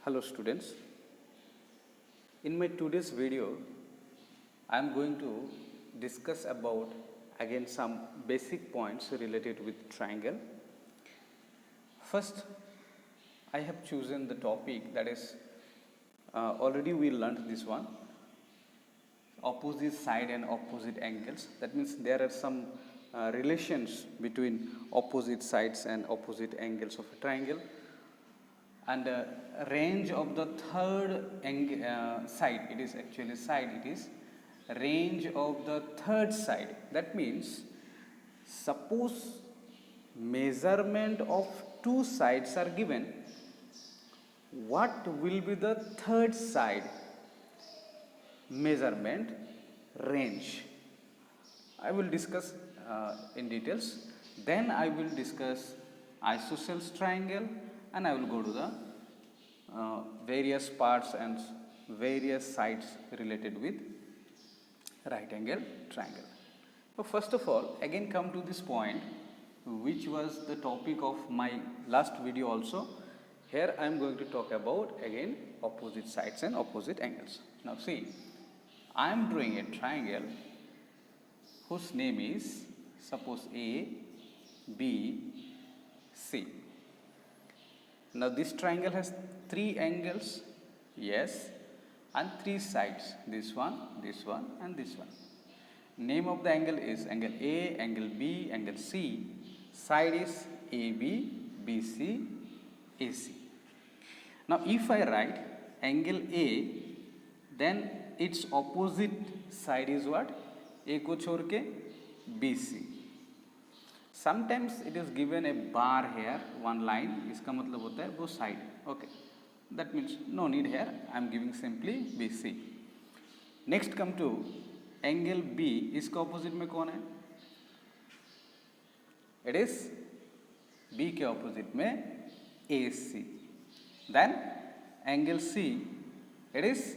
Hello students, in my today's video I am going to discuss about again some basic points related with triangle. First, I have chosen the topic that is already we learned this one, opposite side and opposite angles. That means there are some relations between opposite sides and opposite angles of a triangle, and range of the third side, it is actually side, it is range of the third side. That means suppose measurement of two sides are given, what will be the third side measurement range? I will discuss in details. Then I will discuss isosceles triangle, and I will go to the various parts and various sides related with right angle triangle. So first of all, again come to this point which was the topic of my last video also. Here I am going to talk about again opposite sides and opposite angles. Now see, I am drawing a triangle whose name is suppose A, B, C. Now this triangle has three angles, yes, and three sides, this one and this one. Name of the angle is angle A, angle B, angle C. Side is AB, BC, AC. Now if I write angle A, then its opposite side is what? A को छोड़ के BC. Sometimes it is given a bar here, one line, इसका मतलब होता है वो side. Okay, that means no need here, I am giving simply BC. Next come to angle B, इसका opposite में कौन है? It is B के opposite में AC. Then angle C, it is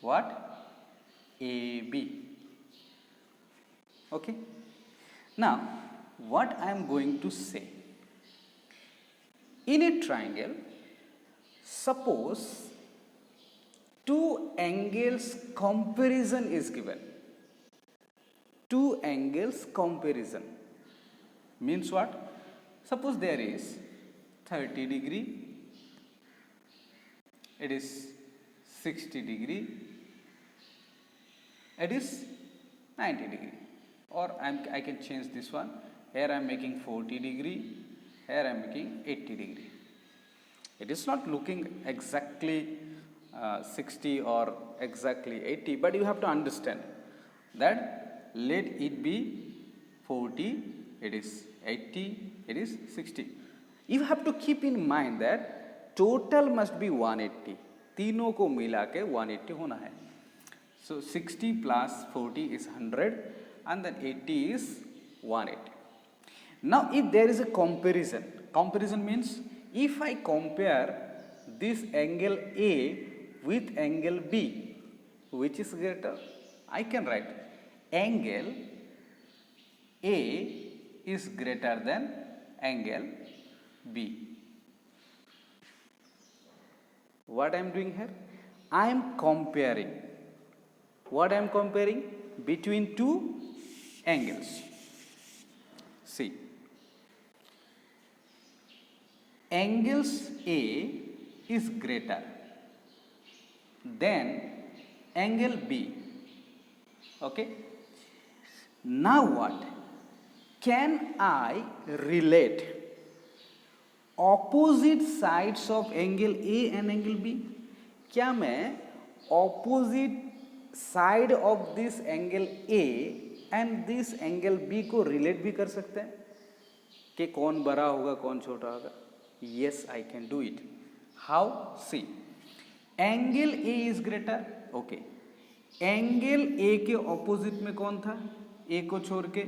what? AB. Okay. Now, what I am going to say, in a triangle, suppose two angles comparison is given. Two angles comparison means what? Suppose there is 30 degree, it is 60 degree, it is 90 degree. Or I can change this one. Here I am making 40 degree, here I am making 80 degree. It is not looking exactly 60 or exactly 80, but you have to understand that let it be 40, it is 80, it is 60. You have to keep in mind that total must be 180. तीनों को मिला के 180 होना है. So 60 plus 40 is 100. And then 80 is 180. Now if there is a comparison means if I compare this angle A with angle B, which is greater, I can write angle A is greater than angle B. What I am doing here? I am comparing. What I am comparing? Between two angles. See, angles A is greater than angle B. Okay. Now what? Can I relate opposite sides of angle A and angle B? क्या मैं opposite side of this angle A and this angle B को relate भी कर सकते हैं कि कौन बड़ा होगा कौन छोटा होगा? Yes, I can do it. How? See, angle A is greater. Okay. Angle A के opposite में कौन था? A को छोड़ के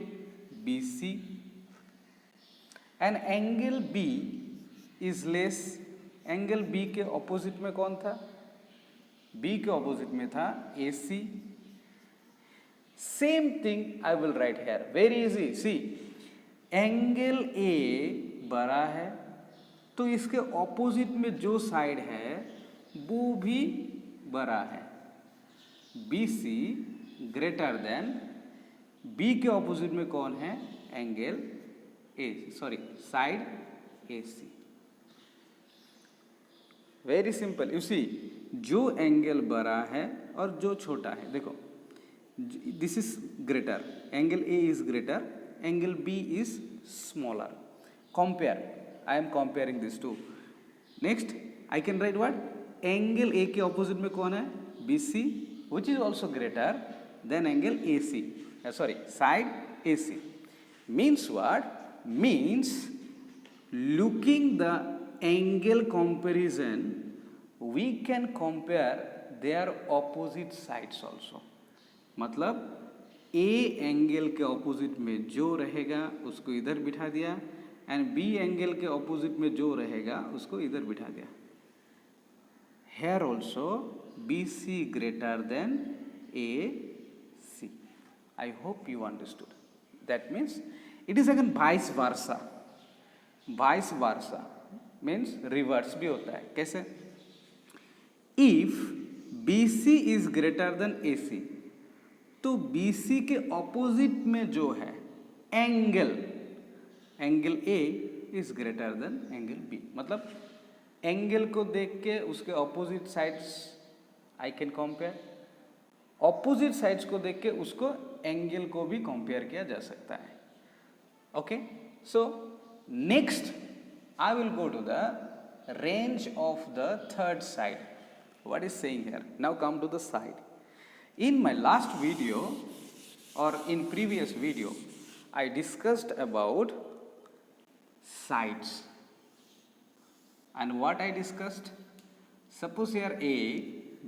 BC. And angle B is less. Angle B के opposite में कौन था? B के opposite में था AC. Same thing I will write here. Very easy. See, angle A बड़ा है तो इसके ऑपोजिट में जो साइड है वो भी बड़ा है। B C greater than, B के ऑपोजिट में कौन है? Angle side A C. Very simple. You see, जो एंगल बड़ा है और जो छोटा है, देखो this is greater, angle A is greater, angle B is smaller. Compare, I am comparing this two. Next I can write what? Angle A के opposite में कौन है? B C, which is also greater than angle A C, side A C. Means what? Means looking the angle comparison, we can compare their opposite sides also. मतलब A angle के opposite में जो रहेगा उसको इधर बिठा दिया, एंड B एंगल के ऑपोजिट में जो रहेगा उसको इधर बिठा दिया। Here also BC greater than AC. I hope you understood. That means it is again vice versa. Vice versa means reverse भी होता है। कैसे? If BC is greater than AC, तो BC के ऑपोजिट में जो है angle A is greater than angle B। मतलब एंगल को देख के उसके opposite sides I can compare, opposite sides को देख के उसको एंगल को भी कंपेयर किया जा सकता है। Okay, so next I will go to the range of the third side. What is saying here? Now come to the side. In my last video और in previous video I discussed about sides, and what I discussed? Suppose here A,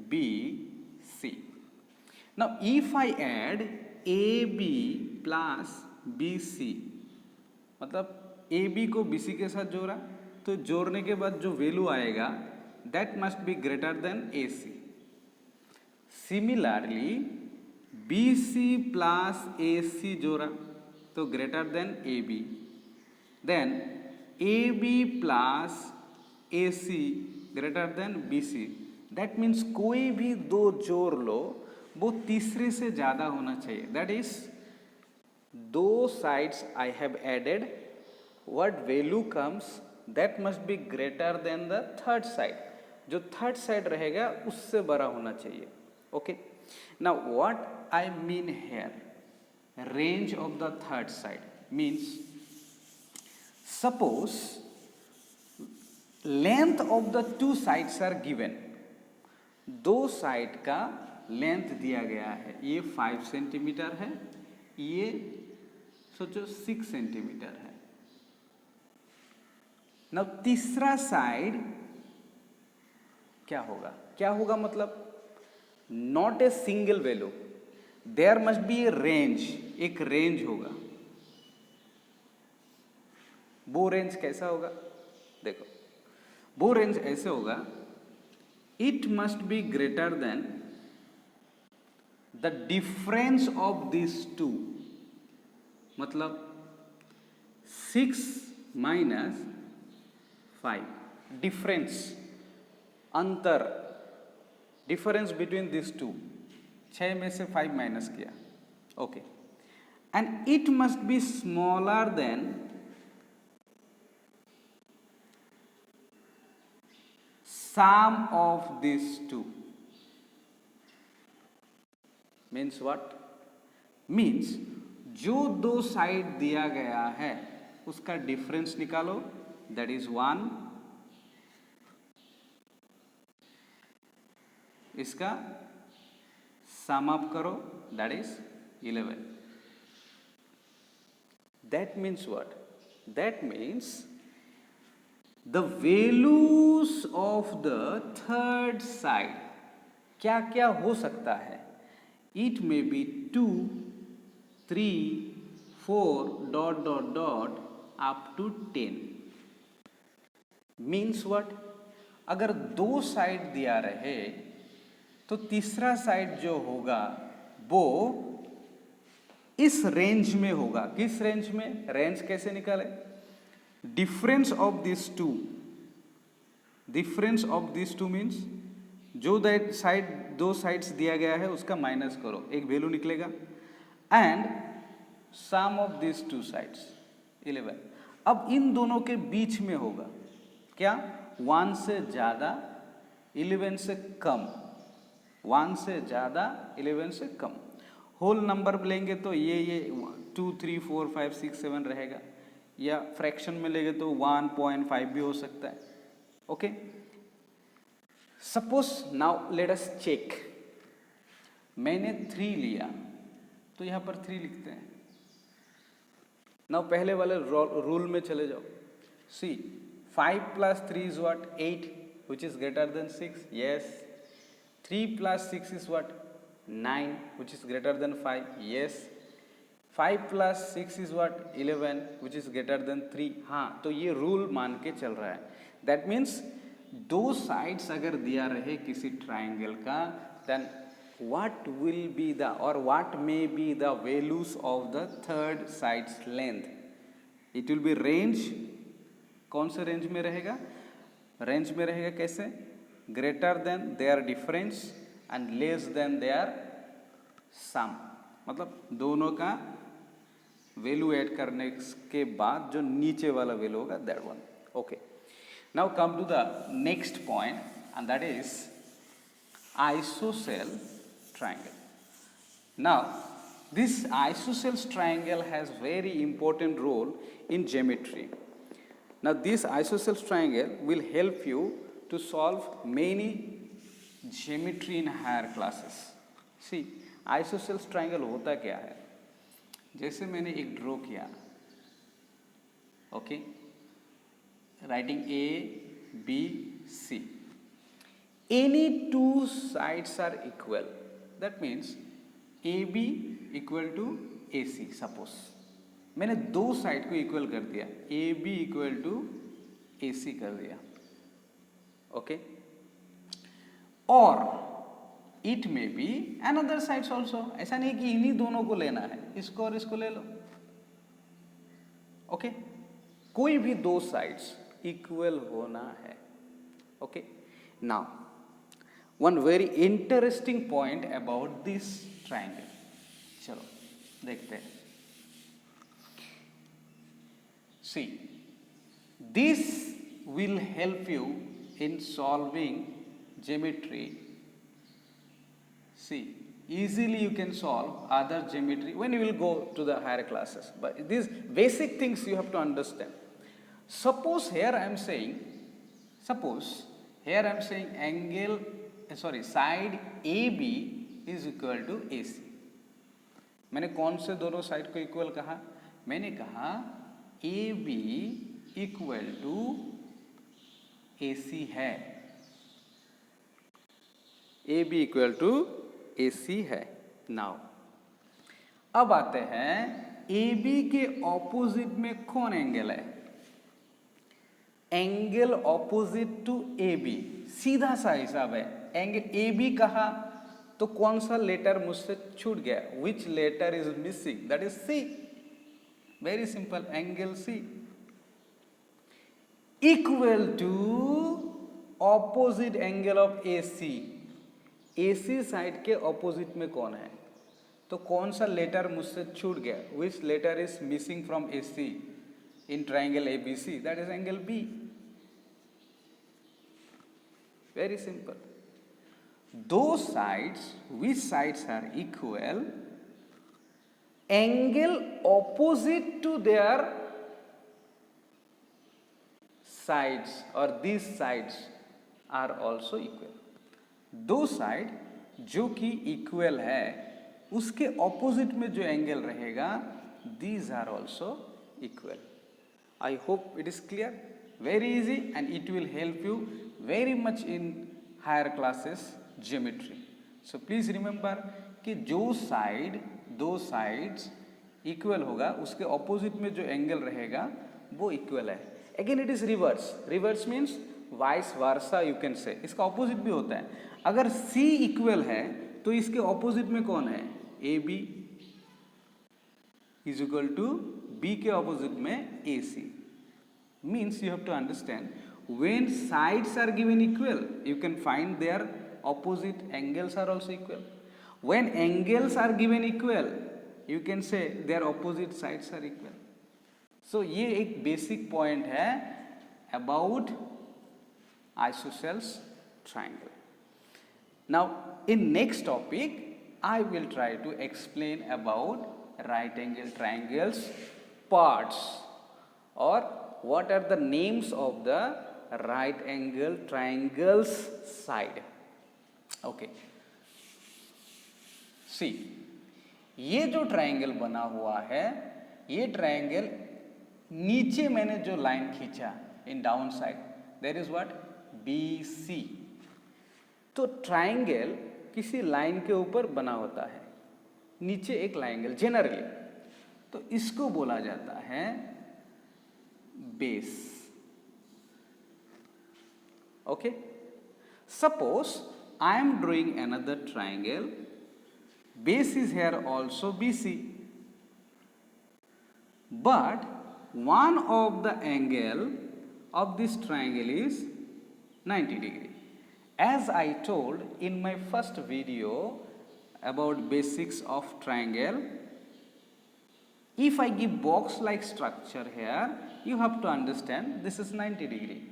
B, C. Now if I add AB plus BC, मतलब AB को BC के साथ जोड़ा, तो जोड़ने के बाद जो वैल्यू आएगा that must be greater than AC. Similarly BC plus AC जोड़ा तो greater than AB, then AB plus AC greater than BC। That means कोई भी दो जोड़ लो वो तीसरे से ज़्यादा होना चाहिए। दैट इज दो sides I have added, what value comes that must be greater than the third side. जो थर्ड साइड रहेगा उससे बड़ा होना चाहिए। Okay, now what I mean here, range of the third side means suppose length of the two sides are given, दो side का length दिया गया है, ये 5 सेंटीमीटर है, ये सोचो 6 सेंटीमीटर है। now तीसरा साइड क्या होगा? क्या होगा मतलब not a single value, there must be a range, एक रेंज होगा। वो रेंज कैसा होगा? देखो वो रेंज ऐसे होगा, it must be greater than the difference of this two, मतलब 6 माइनस 5, डिफरेंस, अंतर, डिफरेंस बिटवीन दिस टू। 6 में से 5 माइनस किया। Okay, and it must be smaller than sum of this two. Means what? Means जो दो side दिया गया है उसका डिफरेंस निकालो, दैट इज 1, इसका sum up करो, that is 11. That means what? That means the values of the third side क्या क्या हो सकता है? It may be 2, 3, 4 dot dot dot up to 10. Means what? अगर दो साइड दिया रहे तो तीसरा साइड जो होगा वो इस रेंज में होगा। किस रेंज में? रेंज कैसे निकाले? Difference of this two, difference of this two means जो दैट साइड दो साइड्स दिया गया है उसका माइनस करो, एक वैल्यू निकलेगा, and sum of this two sides 11। अब इन दोनों के बीच में होगा क्या, 1 से ज़्यादा 11 से कम, 1 से ज़्यादा 11 से कम। होल नंबर लेंगे तो ये 2 3 4 5 6 7 रहेगा, या फ्रैक्शन में लेंगे तो 1.5 भी हो सकता है। Okay, suppose now let us check, मैंने 3 लिया तो यहाँ पर 3 लिखते हैं। नाउ पहले वाले रूल में चले जाओ। सी 5 plus 3 is what, 8, which is greater than 6, yes. 3 plus 6 is what, 9, which is greater than 5, yes. 5 plus 6 is what, 11, which is greater than 3, हाँ, तो ये रूल मान के चल रहा है। दैट मीन्स दो साइड्स अगर दिया रहे किसी ट्राइंगल का, then what will be the or what may be the values of the third side's length, it will be range। कौन से रेंज में रहेगा, रेंज में रहेगा कैसे, greater than their difference and less than their sum, मतलब दोनों का वैल्यू ऐड करने के बाद जो नीचे वाला वैल्यू होगा, that one. Okay, now come to the next point and that is isosceles triangle. Now this isosceles triangle has very important role in geometry. Now this isosceles triangle will help you to solve many geometry in higher classes. See, isosceles triangle होता क्या है, जैसे मैंने एक draw किया, okay, writing A B C, any two sides are equal, that means AB equal to AC। Suppose मैंने दो side को इक्वल कर दिया, AB इक्वल टू AC कर दिया, ओके, और it may be another sides also. ऐसा नहीं कि इन्हीं दोनों को लेना है, इसको और इसको ले लो, ओके, कोई भी दो साइड्स इक्वल होना है। Okay, now one very interesting point about this triangle, चलो देखते हैं। See, this will help you in solving geometry. See, easily you can solve other geometry when you will go to the higher classes, but these basic things you have to understand. Suppose here I am saying, angle, side AB is equal to AC। मैंने कौन से दोनों side को equal कहा, मैंने कहा AB equal to AC है, AB equal to AC है। नाउ अब आते हैं AB के ऑपोजिट में कौन एंगल है, एंगल ऑपोजिट टू AB, सीधा सा हिसाब है। एंगल AB कहा तो कौन सा लेटर मुझसे छूट गया, which letter is missing, that is C। Very simple, angle C equal to opposite angle of AC। AC side के ऑपोजिट में कौन है, तो कौन सा लेटर मुझसे छूट गया, which letter is missing from AC in triangle ABC, that is angle B। Very simple. Those sides, which sides are equal, angle opposite to their sides or these sides are also equal. दो side जो कि equal है उसके opposite में जो angle रहेगा, these are also equal. I hope it is clear. Very easy and it will help you very much in higher classes geometry. So please remember कि जो साइड, दो साइड्स इक्वल होगा उसके ऑपोजिट में जो एंगल रहेगा वो इक्वल है। Again it is reverse, reverse means vice versa you can say, इसका ऑपोजिट भी होता है। अगर C इक्वल है तो इसके ऑपोजिट में कौन है, AB is equal to B के ऑपोजिट में AC। Means you have to understand when sides are given equal, you can find their opposite angles are also equal. When angles are given equal, you can say their opposite sides are equal. So ये एक basic point है about isosceles triangle. Now in next topic I will try to explain about right angle triangles parts, or what are the names of the right angle triangles side. Okay, see, ये जो triangle बना हुआ है, ये triangle नीचे मैंने जो line खींचा in down side, there is what, BC. तो ट्रायंगल किसी लाइन के ऊपर बना होता है, नीचे एक लाइंगल जनरली, तो इसको बोला जाता है base. Okay, suppose I am drawing another triangle, base is here also BC, but one of the angle of this triangle is 90 degree. As I told in my first video about basics of triangle, if I give box like structure here, you have to understand this is 90 degree.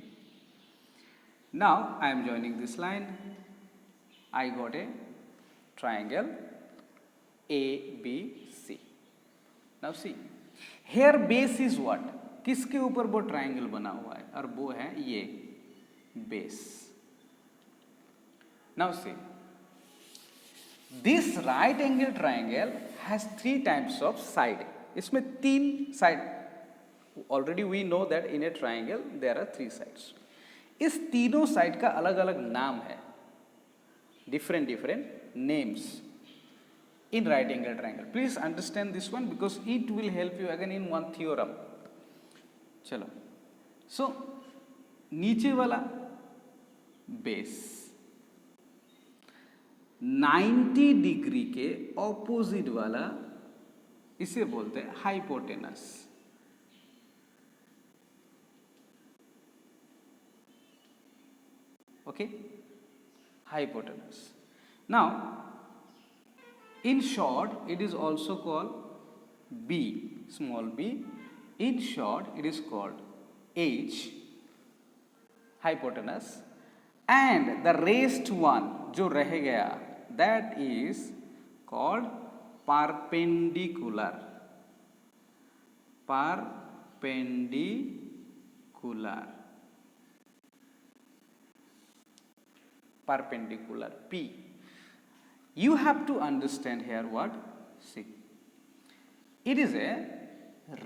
Now I am joining this line, I got a triangle ABC. Now see, here base is what, किसके ऊपर वो triangle बना हुआ है, और वो है ये base. Now see, this right angle triangle has 3 types of side. इसमें 3 side, already we know that in a triangle there are 3 sides. इस तीनों साइड का अलग अलग नाम है, different different names in right angle triangle. Please understand this one because it will help you again in one theorem. चलो, सो नीचे वाला बेस 90 डिग्री के ऑपोजिट वाला, इसे बोलते हैं hypotenuse. Okay, hypotenuse. Now in short it is also called B, small b. In short it is called H, hypotenuse. And the rest one जो रह गया, that is called perpendicular. Perpendicular, P. You have to understand here what, see, it is a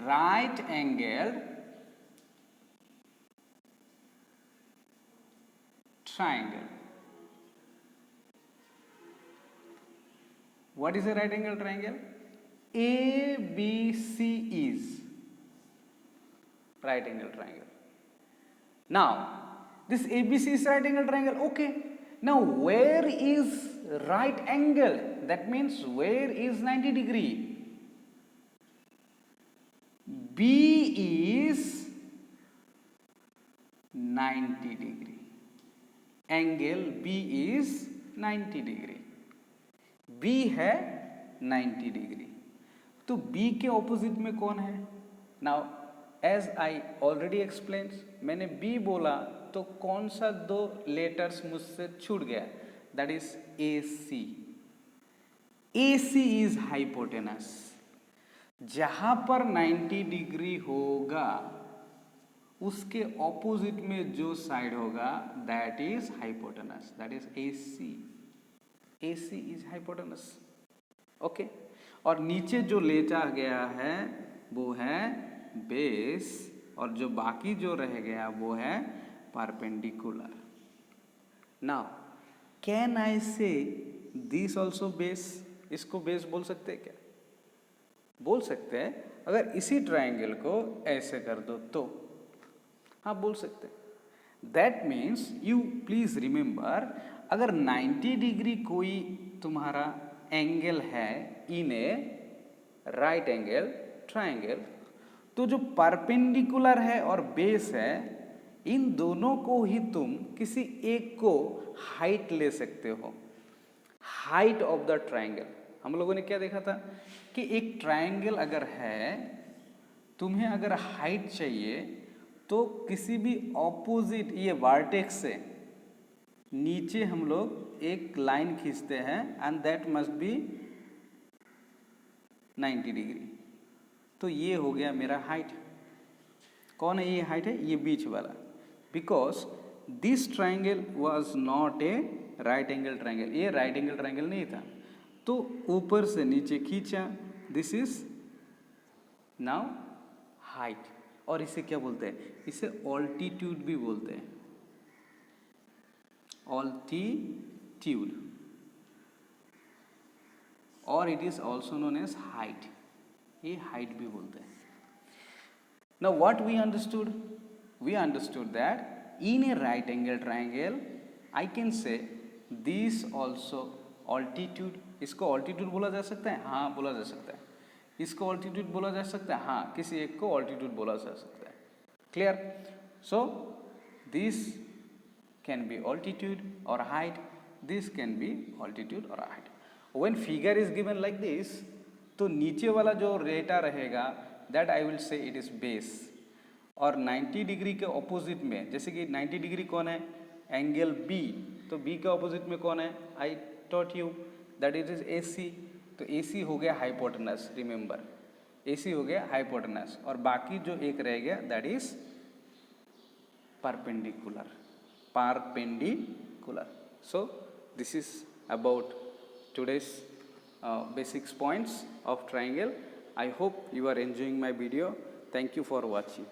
right angled triangle. What is a right angle triangle? ABC is right angle triangle. Now this ABC is right angle triangle. Okay, now where is right angle? That means where is 90 degree? B is 90 degree. Angle B is 90 degree. B है 90 degree, तो B के opposite में कौन है? Now as I already explain, मैंने B बोला तो कौन सा 2 लेटर्स मुझसे छूट गया, that is AC. AC is hypotenuse. जहां पर 90 डिग्री होगा उसके ऑपोजिट में जो साइड होगा that is hypotenuse, that is AC. AC is hypotenuse. Okay, और नीचे जो लेटा गया है वो है बेस, और जो बाकी जो रह गया वो है परपेंडिकुलर. नाउ कैन आई से दिस ऑल्सो बेस? इसको बेस बोल सकते हैं क्या? बोल सकते हैं. अगर इसी ट्राइंगल को ऐसे कर दो तो हाँ बोल सकते हैं. That means you please remember, अगर 90 डिग्री कोई तुम्हारा एंगल है इन ए राइट एंगल ट्राइंगल, तो जो परपेंडिकुलर है और बेस है इन दोनों को ही तुम किसी एक को हाइट ले सकते हो, हाइट ऑफ द ट्रायंगल। हम लोगों ने क्या देखा था कि एक ट्रायंगल अगर है, तुम्हें अगर हाइट चाहिए तो किसी भी ऑपोजिट ये वर्टेक्स से नीचे हम लोग एक लाइन खींचते हैं and that must B 90 degree. तो ये हो गया मेरा हाइट। कौन है ये हाइट है? ये बीच वाला। Because this triangle was not a right angle triangle, ये राइट एंगल ट्राइंगल नहीं था। तो ऊपर से नीचे खींचा, दिस इज नाउ हाइट। और इसे क्या बोलते हैं? इसे ऑल्टीट्यूड भी बोलते हैं, ऑल्टीट्यूड, और it is also known as height. ये हाइट भी बोलते हैं। Now what we understood? We understood that in a right angle triangle, I can say this also altitude. इसको altitude बोला जा सकता है? हाँ बोला जा सकता है। इसको altitude बोला जा सकता है? हाँ, किसी एक को altitude बोला जा सकता है। Clear? So this can be altitude or height. This can be altitude or height. When figure is given like this, तो नीचे वाला जो डेटा रहेगा that I will say it is base. और 90 डिग्री के ऑपोजिट में, जैसे कि 90 डिग्री कौन है? Angle B. तो बी के ऑपोजिट में कौन है? I taught you that it is A C. तो ए सी हो गया हाइपोटेनस, रिमेंबर ए सी हो गया हाइपोटेनस, और बाकी जो एक रह गया that is perpendicular, perpendicular. So this is about today's basics points of triangle. I hope you are enjoying my video. Thank you for watching.